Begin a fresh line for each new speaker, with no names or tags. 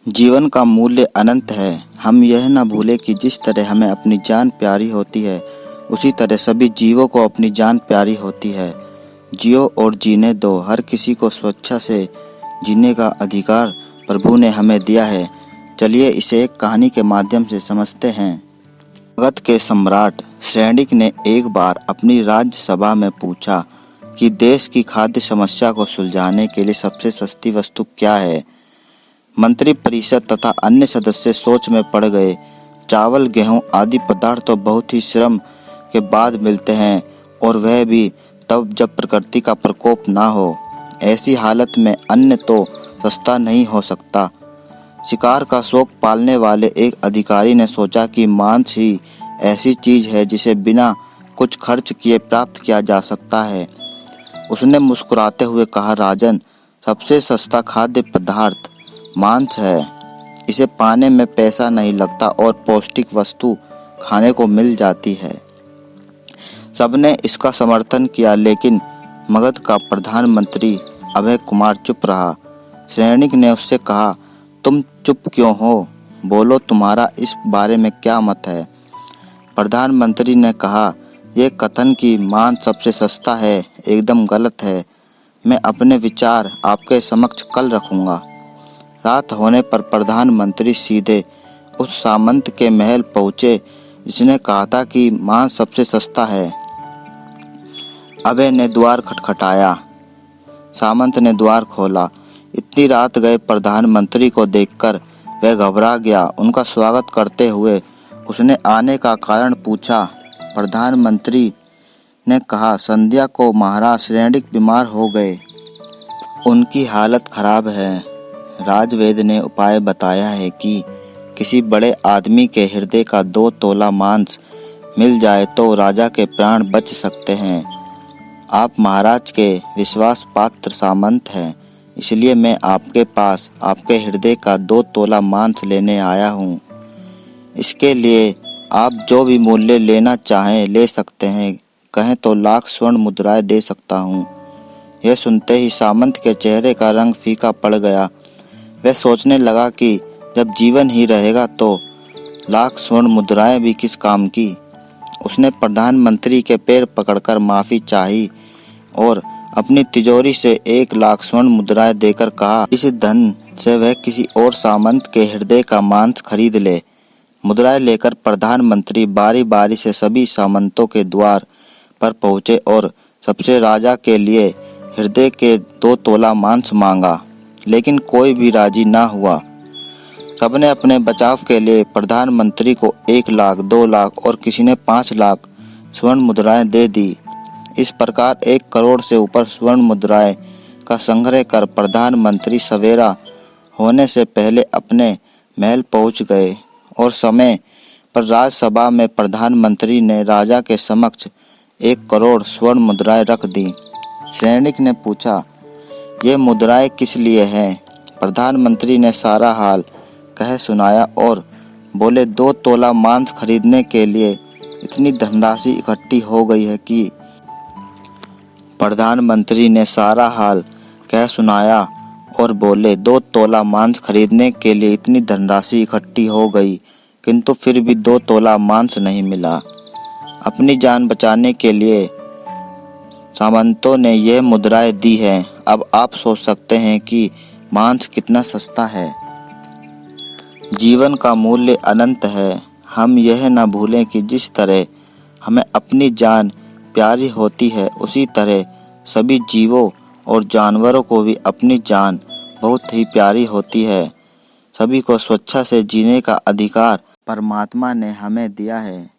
जीवन का मूल्य अनंत है। हम यह न भूलें कि जिस तरह हमें अपनी जान प्यारी होती है, उसी तरह सभी जीवों को अपनी जान प्यारी होती है। जियो और जीने दो। हर किसी को स्वेच्छा से जीने का अधिकार प्रभु ने हमें दिया है। चलिए इसे एक कहानी के माध्यम से समझते हैं। मगध के सम्राट सैंडिक ने एक बार अपनी राज्यसभा में पूछा कि देश की खाद्य समस्या को सुलझाने के लिए सबसे सस्ती वस्तु क्या है। मंत्री परिषद तथा अन्य सदस्य सोच में पड़ गए। चावल, गेहूं आदि पदार्थ तो बहुत ही श्रम के बाद मिलते हैं, और वह भी तब जब प्रकृति का प्रकोप ना हो। ऐसी हालत में अन्न तो सस्ता नहीं हो सकता। शिकार का शौक पालने वाले एक अधिकारी ने सोचा कि मांस ही ऐसी चीज है जिसे बिना कुछ खर्च किए प्राप्त किया जा सकता है। उसने मुस्कुराते हुए कहा, राजन, सबसे सस्ता खाद्य पदार्थ मांस है। इसे पाने में पैसा नहीं लगता और पौष्टिक वस्तु खाने को मिल जाती है। सबने इसका समर्थन किया, लेकिन मगध का प्रधानमंत्री अभय कुमार चुप रहा। सैनिक ने उससे कहा, तुम चुप क्यों हो? बोलो, तुम्हारा इस बारे में क्या मत है? प्रधानमंत्री ने कहा, यह कथन कि मांस सबसे सस्ता है एकदम गलत है। मैं अपने विचार आपके समक्ष कल रखूंगा। रात होने पर प्रधानमंत्री सीधे उस सामंत के महल पहुंचे जिसने कहा था कि मांस सबसे सस्ता है। अभय ने द्वार खटखटाया। सामंत ने द्वार खोला। इतनी रात गए प्रधानमंत्री को देखकर वह घबरा गया। उनका स्वागत करते हुए उसने आने का कारण पूछा। प्रधानमंत्री ने कहा, संध्या को महाराज सैंडिक बीमार हो गए। उनकी हालत खराब है। राजवैद्य ने उपाय बताया है कि किसी बड़े आदमी के हृदय का 2 तोला मांस मिल जाए तो राजा के प्राण बच सकते हैं। आप महाराज के विश्वास पात्र सामंत हैं, इसलिए मैं आपके पास आपके हृदय का 2 तोला मांस लेने आया हूँ। इसके लिए आप जो भी मूल्य लेना चाहें ले सकते हैं। कहें तो लाख स्वर्ण मुद्राएं दे सकता हूँ। यह सुनते ही सामंत के चेहरे का रंग फीका पड़ गया। वह सोचने लगा कि जब जीवन ही रहेगा तो लाख स्वर्ण मुद्राएं भी किस काम की। उसने प्रधानमंत्री के पैर पकड़कर माफी चाही और अपनी तिजोरी से 1 लाख स्वर्ण मुद्राएं देकर कहा, इस धन से वह किसी और सामंत के हृदय का मांस खरीद ले। मुद्राएं लेकर प्रधानमंत्री बारी बारी से सभी सामंतों के द्वार पर पहुंचे और सबसे राजा के लिए हृदय के 2 तोला मांस मांगा, लेकिन कोई भी राजी ना हुआ। सबने अपने बचाव के लिए प्रधानमंत्री को 1 लाख, 2 लाख और किसी ने 5 लाख स्वर्ण मुद्राएं दे दी। इस प्रकार 1 करोड़ से ऊपर स्वर्ण मुद्राएं का संग्रह कर प्रधानमंत्री सवेरा होने से पहले अपने महल पहुंच गए और समय पर राजसभा में प्रधानमंत्री ने राजा के समक्ष 1 करोड़ स्वर्ण मुद्राएं रख दी। सैनिक ने पूछा, ये मुद्राएं किस लिए हैं? प्रधानमंत्री ने सारा हाल कह सुनाया और बोले, 2 तोला मांस खरीदने के लिए इतनी धनराशि इकट्ठी हो गई है कि प्रधानमंत्री ने सारा हाल कह सुनाया और बोले 2 तोला मांस खरीदने के लिए इतनी धनराशि इकट्ठी हो गई, किंतु फिर भी 2 तोला मांस नहीं मिला। अपनी जान बचाने के लिए सामंतों ने यह मुद्राएं दी हैं। अब आप सोच सकते हैं कि मांस कितना सस्ता है। जीवन का मूल्य अनंत है। हम यह न भूलें कि जिस तरह हमें अपनी जान प्यारी होती है, उसी तरह सभी जीवों और जानवरों को भी अपनी जान बहुत ही प्यारी होती है। सभी को स्वेच्छा से जीने का अधिकार परमात्मा ने हमें दिया है।